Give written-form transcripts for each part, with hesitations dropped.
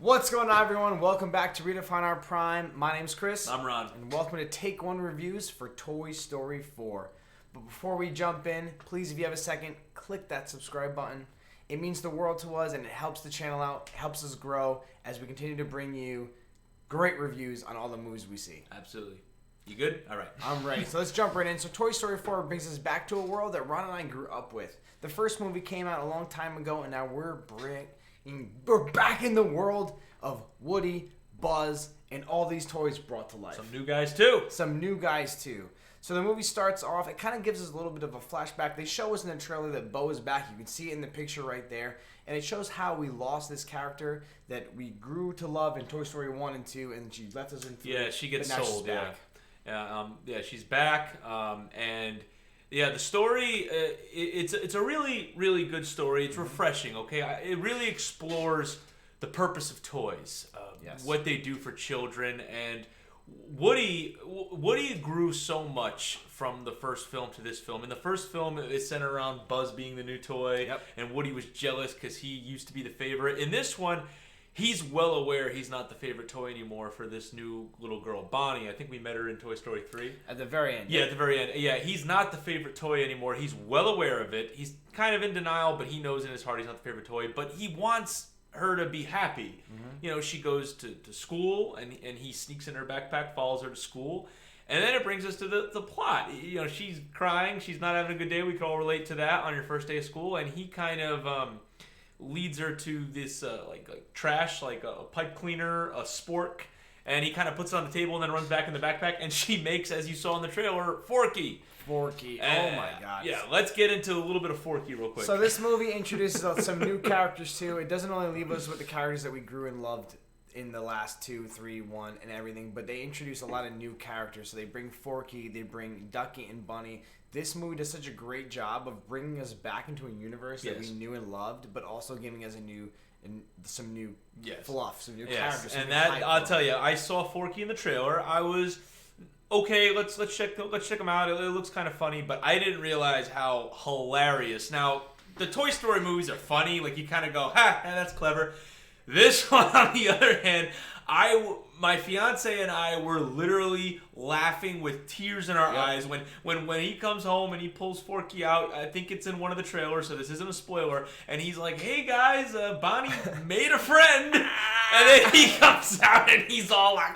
What's going on, everyone? Welcome back to Redefine Our Prime. My name's Chris. I'm Ron. And welcome to Take One Reviews for Toy Story 4. But before we jump in, please, if you have a second, click that subscribe button. It means the world to us, and it helps the channel out. It helps us grow as we continue to bring you great reviews on all the movies we see. Absolutely. You good? All right. I'm ready. So let's jump right in. So Toy Story 4 brings us back to a world that Ron and I grew up with. The first movie came out a long time ago, and now we're back in the world of Woody, Buzz, and all these toys brought to life. Some new guys, too. So the movie starts off, it kind of gives us a little bit of a flashback. They show us in the trailer that Bo is back. You can see it in the picture right there. And it shows how we lost this character that we grew to love in Toy Story 1 and 2, and she left us in 3. Yeah, she gets sold, she's back. Yeah, she's back, and yeah, the story, it's a really, really good story. It's refreshing, okay? It really explores the purpose of toys, what they do for children, and Woody grew so much from the first film to this film. In the first film, it's centered around Buzz being the new toy, and Woody was jealous because he used to be the favorite. In this one, he's well aware he's not the favorite toy anymore for this new little girl, Bonnie. I think we met her in Toy Story 3. At the very end. Yeah, at the very end. Yeah, he's not the favorite toy anymore. He's well aware of it. He's kind of in denial, but he knows in his heart he's not the favorite toy. But he wants her to be happy. Mm-hmm. You know, she goes to school, and he sneaks in her backpack, follows her to school. And then it brings us to the plot. You know, she's crying. She's not having a good day. We can all relate to that on your first day of school. And he kind of leads her to this like trash, like a pipe cleaner, a spork, and he kind of puts it on the table and then runs back in the backpack, and she makes, as you saw in the trailer, Forky. Forky. Oh my God. Yeah, let's get into a little bit of Forky real quick. So this movie introduces some new characters too. It doesn't only leave us with the characters that we grew and loved in the last 2, 3, 1, and everything, but they introduce a lot of new characters. So they bring Forky, they bring Ducky and Bunny. This movie does such a great job of bringing us back into a universe that we knew and loved, but also giving us some new fluff, some new characters. And that, I'll tell you, I saw Forky in the trailer. I was okay. Let's check them out. It looks kind of funny, but I didn't realize how hilarious. Now, the Toy Story movies are funny. Like, you kind of go, ha, that's clever. This one, on the other hand, my fiance and I were literally laughing with tears in our eyes when he comes home and he pulls Forky out. I think it's in one of the trailers, so this isn't a spoiler. And he's like, "Hey guys, Bonnie made a friend," and then he comes out and he's all like,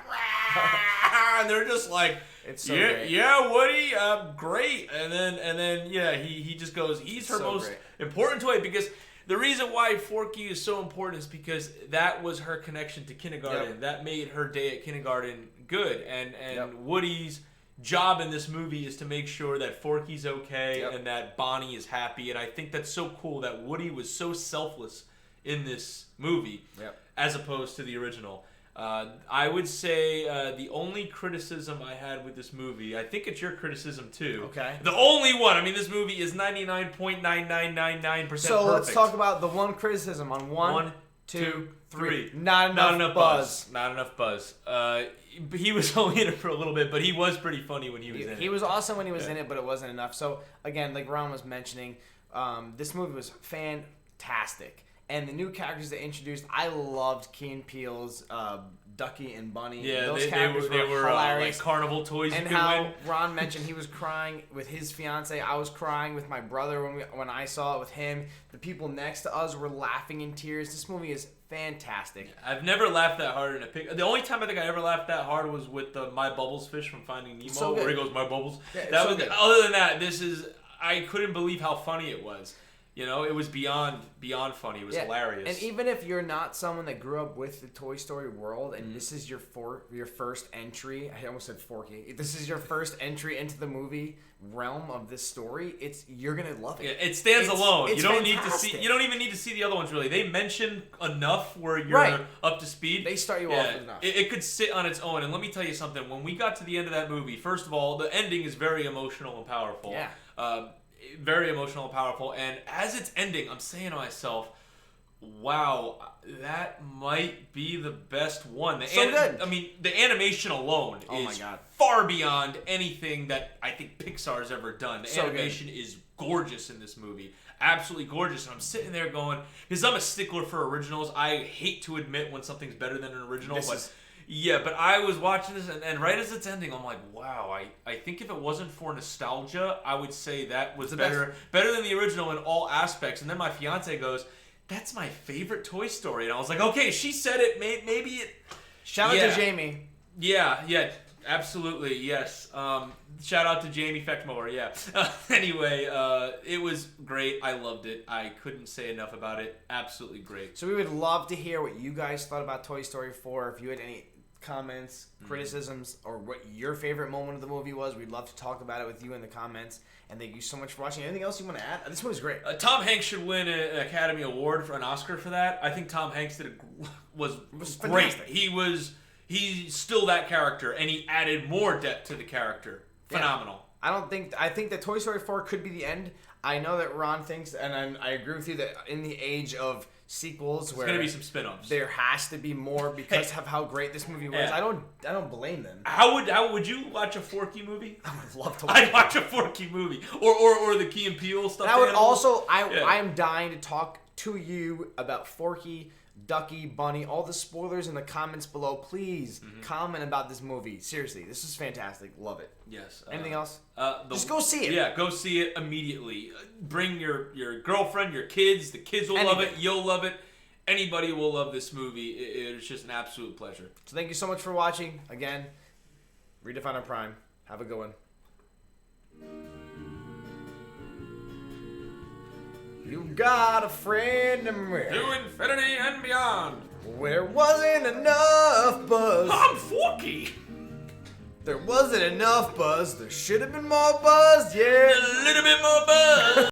and they're just like, it's so great. Yeah, Woody, great. And then he just goes, he's her most important toy, because the reason why Forky is so important is because that was her connection to kindergarten. Yep. That made her day at kindergarten good. And Woody's job in this movie is to make sure that Forky's okay and that Bonnie is happy. And I think that's so cool that Woody was so selfless in this movie as opposed to the original. I would say the only criticism I had with this movie, I think it's your criticism too. Okay. The only one. I mean, this movie is 99.9999% perfect. So let's talk about the one criticism on 1, 2, 3. Not enough buzz. Not enough buzz. He was only in it for a little bit, but he was pretty funny when he was in it. He was awesome when he was in it, but it wasn't enough. So again, like Ron was mentioning, this movie was fantastic. And the new characters they introduced, I loved Key and Peele's Ducky and Bunny. Yeah, those characters they were hilarious. like carnival toys. And how Ron mentioned he was crying with his fiance. I was crying with my brother when I saw it with him. The people next to us were laughing in tears. This movie is fantastic. I've never laughed that hard in a picture. The only time I think I ever laughed that hard was with the My Bubbles fish from Finding Nemo, where he goes, "My Bubbles." Yeah, that was. Other than that, I couldn't believe how funny it was. You know, it was beyond funny. It was hilarious. And even if you're not someone that grew up with the Toy Story world, and this is your first entry, I almost said Forky. This is your first entry into the movie realm of this story. You're gonna love it. Yeah, it stands alone. You don't need to see. You don't even need to see the other ones really. They mention enough where you're up to speed. They start you off enough. It could sit on its own. And let me tell you something. When we got to the end of that movie, first of all, the ending is very emotional and powerful. Yeah. Very emotional and powerful. And as it's ending, I'm saying to myself, Wow, that might be the best one. Good. I mean, the animation alone is God. far beyond anything that I think Pixar's ever done. The So animation is gorgeous in this movie. Absolutely gorgeous. And I'm sitting there going, because I'm a stickler for originals. I hate to admit when something's better than an original, but I was watching this, and right as it's ending, I'm like, wow, I think if it wasn't for nostalgia, I would say that was better than the original in all aspects. And then my fiance goes, that's my favorite Toy Story. And I was like, okay, she said it, maybe it... Shout out to Jamie. Yeah, absolutely, yes. Shout out to Jamie Fechtmower, yeah. Anyway, it was great. I loved it. I couldn't say enough about it. Absolutely great. So we would love to hear what you guys thought about Toy Story 4. If you had any comments, criticisms, or what your favorite moment of the movie was, we'd love to talk about it with you in the comments. And thank you so much for watching. Anything else you want to add? This one was great. Tom Hanks should win an Academy Award for an Oscar for that. I think Tom Hanks was great. Fantastic. He's still that character, and he added more depth to the character. Phenomenal. Yeah. I think that Toy Story 4 could be the end. I know that Ron thinks, and I agree with you, that in the age of sequels, where there's gonna be some spin-offs, there has to be more because of how great this movie was. Yeah. I don't blame them. How would you watch a Forky movie? I would love to. I'd watch a Forky movie, or the Key and Peele stuff. And I would also. I am dying to talk to you about Forky, Ducky, Bunny, all the spoilers in the comments below. Please comment about this movie. Seriously, this is fantastic. Love it. Yes. Anything else? Just go see it. Yeah, go see it immediately. Bring your girlfriend, your kids. The kids will love it. You'll love it. Anybody will love this movie. It's just an absolute pleasure. So thank you so much for watching. Again, Redefine our Prime. Have a good one. You got a friend in me. To infinity and beyond. Where wasn't enough buzz. I'm Forky. There wasn't enough buzz. There should have been more buzz, yeah. A little bit more buzz.